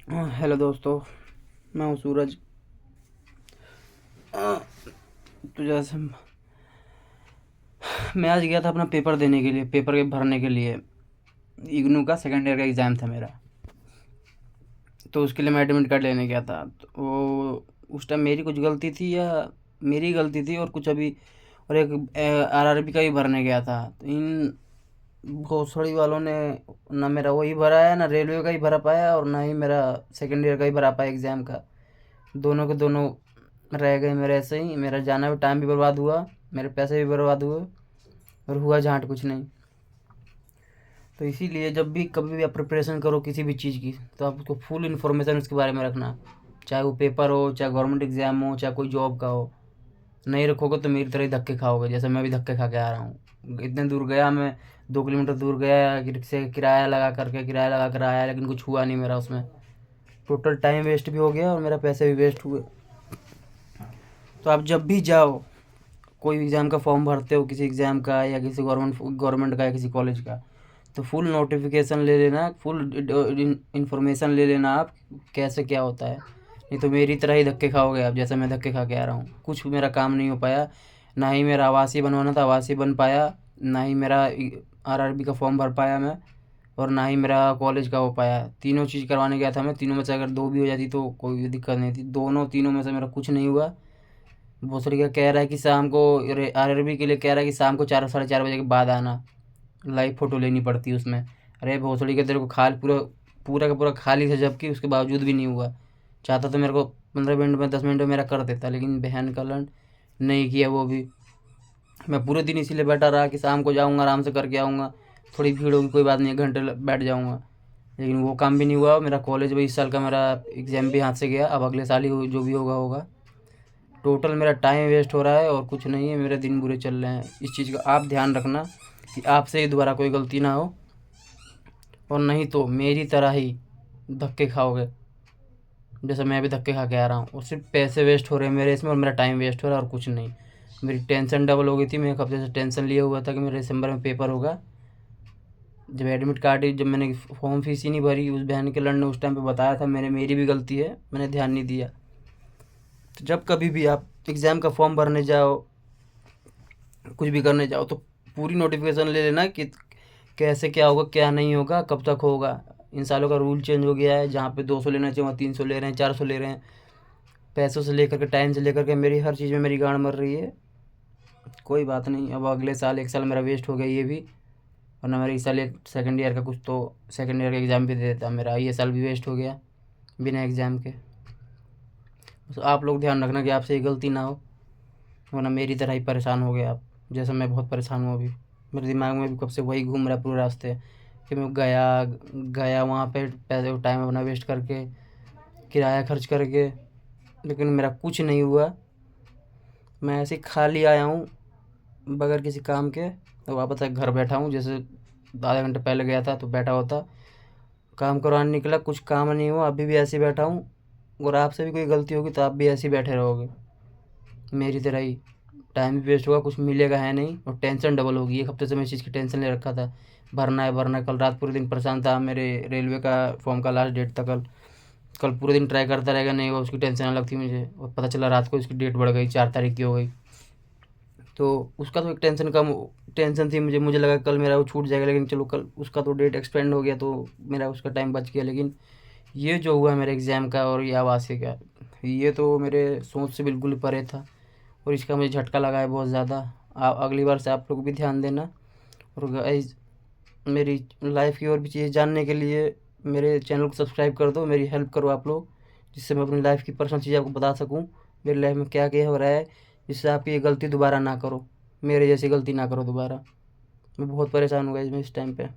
Hello दोस्तों। मैं हूँ सूरज। तो जैसे मैं आज गया था अपना पेपर देने के लिए, पेपर के भरने के लिए। इग्नू का सेकेंड ईयर का एग्ज़ाम था मेरा। तो उसके लिए मैं एडमिट कार्ड लेने गया था। तो वो उस टाइम मेरी कुछ गलती थी या मेरी गलती थी और कुछ अभी, और एक आरआरबी का भी भरने गया था। तो इन भोसड़ी वालों ने ना मेरा वही भरा है, ना रेलवे का ही भरा पाया, और ना ही मेरा सेकेंड ईयर का ही भरा पाया एग्ज़ाम का। दोनों के दोनों रह गए मेरे ऐसे ही। मेरा जाना भी, टाइम भी बर्बाद हुआ, मेरे पैसे भी बर्बाद हुए, और हुआ झांट कुछ नहीं। तो इसीलिए जब भी कभी भी आप प्रिपरेशन करो किसी भी चीज़ की, तो आप उसको फुल इन्फॉर्मेशन उसके बारे में रखना। चाहे वो पेपर हो, चाहे गवर्नमेंट एग्ज़ाम हो, चाहे कोई जॉब का हो। नहीं रखोगे तो मेरी तरह ही धक्के खाओगे, जैसे मैं भी धक्के खा के आ रहा हूँ। इतने दूर गया मैं, 2 किलोमीटर दूर गया, रिक्शे किराया लगा कर आया, लेकिन कुछ हुआ नहीं मेरा उसमें। टोटल टाइम वेस्ट भी हो गया और मेरा पैसे भी वेस्ट हुए। तो आप जब भी जाओ, कोई एग्ज़ाम का फॉर्म भरते हो, किसी एग्ज़ाम का या किसी गवर्नमेंट का या किसी कॉलेज का, तो फुल नोटिफिकेशन ले लेना, फुल इंफॉर्मेशन ले लेना आप, कैसे क्या होता है। नहीं तो मेरी तरह ही धक्के खाओगे आप, जैसे मैं धक्के खा के आ रहा हूँ। कुछ मेरा काम नहीं हो पाया। ना ही मेरा आवासीय बनवाना था, आवासीय बन पाया। ना ही मेरा आरआरबी का फॉर्म भर पाया मैं। और ना ही मेरा कॉलेज का हो पाया। तीनों चीज़ करवाने गया था मैं, तीनों में से अगर दो भी हो जाती तो कोई दिक्कत नहीं थी। दोनों तीनों में से मेरा कुछ नहीं हुआ। भोसड़ी का कह रहा है कि शाम को, आरआरबी के लिए कह रहा है कि शाम को 4 साढ़े 4 बजे के बाद आना, लाइव फ़ोटो लेनी पड़ती है उसमें। अरे भोसड़ी के, तेरे को खाल पूरा, पूरा का पूरा खाली था, जबकि उसके बावजूद भी नहीं हुआ। चाहता तो मेरे को 15 मिनट में, 10 मिनट में मेरा कर देता, लेकिन बहन का लंड नहीं किया वो भी। मैं पूरे दिन इसीलिए बैठा रहा कि शाम को जाऊँगा, आराम से करके आऊँगा। थोड़ी भीड़ होगी कोई बात नहीं, 1 घंटे बैठ जाऊँगा। लेकिन वो काम भी नहीं हुआ। मेरा कॉलेज भी, इस साल का मेरा एग्ज़ाम भी हाथ से गया। अब अगले साल ही जो भी होगा होगा। टोटल मेरा टाइम वेस्ट हो रहा है और कुछ नहीं है। मेरे दिन बुरे चल रहे हैं। इस चीज़ का आप ध्यान रखना कि आपसे ही दोबारा कोई गलती ना हो, और नहीं तो मेरी तरह ही धक्के खाओगे, जैसे मैं भी धक्के खा के आ रहा हूँ। और सिर्फ पैसे वेस्ट हो रहे हैं मेरे इसमें, और मेरा टाइम वेस्ट हो रहा है, और कुछ नहीं। मेरी टेंशन डबल हो गई थी। मैं एक हफ्ते से टेंशन लिया हुआ था कि मेरे दिसंबर में पेपर होगा। जब एडमिट कार्ड जब मैंने फॉर्म फीस ही नहीं भरी, उस बहन के लड़ने उस टाइम पे बताया था, मेरी भी गलती है, मैंने ध्यान नहीं दिया। तो जब कभी भी आप एग्ज़ाम का फॉर्म भरने जाओ, कुछ भी करने जाओ, तो पूरी नोटिफिकेशन ले लेना कि कैसे क्या होगा, क्या नहीं होगा, कब तक होगा। इन सालों का रूल चेंज हो गया है, जहाँ पे 200 लेना चाहिए वहाँ 300 ले रहे हैं, 400 ले रहे हैं। पैसों से लेकर के, टाइम से लेकर के, मेरी हर चीज़ में मेरी गांड मर रही है। कोई बात नहीं, अब अगले साल 1 साल मेरा वेस्ट हो गया ये भी। वरना मेरा इस साल एक सेकेंड ईयर का कुछ तो, सेकेंड ईयर का एग्ज़ाम भी दे देता। मेरा ये साल भी वेस्ट हो गया बिना एग्ज़ाम के। बस आप लोग ध्यान रखना कि आपसे ये गलती ना हो, वरना मेरी तरह ही परेशान हो गए आप, जैसे मैं बहुत परेशान हूँ अभी। मेरे दिमाग में भी कब से वही घूम रहा है पूरे रास्ते, कि मैं गया गया वहाँ पे, पैसे टाइम अपना वेस्ट करके, किराया खर्च करके, लेकिन मेरा कुछ नहीं हुआ। मैं ऐसे ही खाली आया हूँ, बगैर किसी काम के। तो वापस एक घर बैठा हूँ, जैसे आधे घंटे पहले गया था तो बैठा होता, काम करवाने निकला, कुछ काम नहीं हुआ, अभी भी ऐसे ही बैठा हूँ। और आपसे भी कोई गलती होगी तो आप भी ऐसे ही बैठे रहोगे मेरी तरह ही। टाइम भी वेस्ट होगा, कुछ मिलेगा है नहीं, और टेंशन डबल होगी। 1 हफ्ते से मैं इस चीज़ की टेंशन ले रखा था, भरना है भरना है। कल रात पूरे दिन परेशान था। मेरे रेलवे का फॉर्म का लास्ट डेट था कल। कल पूरे दिन ट्राई करता रहेगा, नहीं हुआ, उसकी टेंशन अलग थी मुझे। और पता चला रात को उसकी डेट बढ़ गई, 4 तारीख की हो गई। तो उसका तो एक टेंशन कम, टेंशन थी मुझे। मुझे लगा कल मेरा वो छूट जाएगा, लेकिन चलो कल उसका तो डेट एक्सटेंड हो गया, तो मेरा उसका टाइम बच गया। लेकिन ये जो हुआ मेरे एग्ज़ाम का और ये आवासीय का, ये तो मेरे सोच से बिल्कुल ही परे था, और इसका मुझे झटका लगा है बहुत ज़्यादा। आप अगली बार से आप लोग भी ध्यान देना। और गाइस, मेरी लाइफ की और भी चीज़ें जानने के लिए मेरे चैनल को सब्सक्राइब कर दो, मेरी हेल्प करो आप लोग, जिससे मैं अपनी लाइफ की पर्सनल चीज़ें आपको बता सकूं, मेरी लाइफ में क्या क्या हो रहा है, जिससे आप ये गलती दोबारा ना करो, मेरे जैसी गलती ना करो दोबारा। मैं बहुत परेशान हूँ गाइस मैं इस टाइम पे।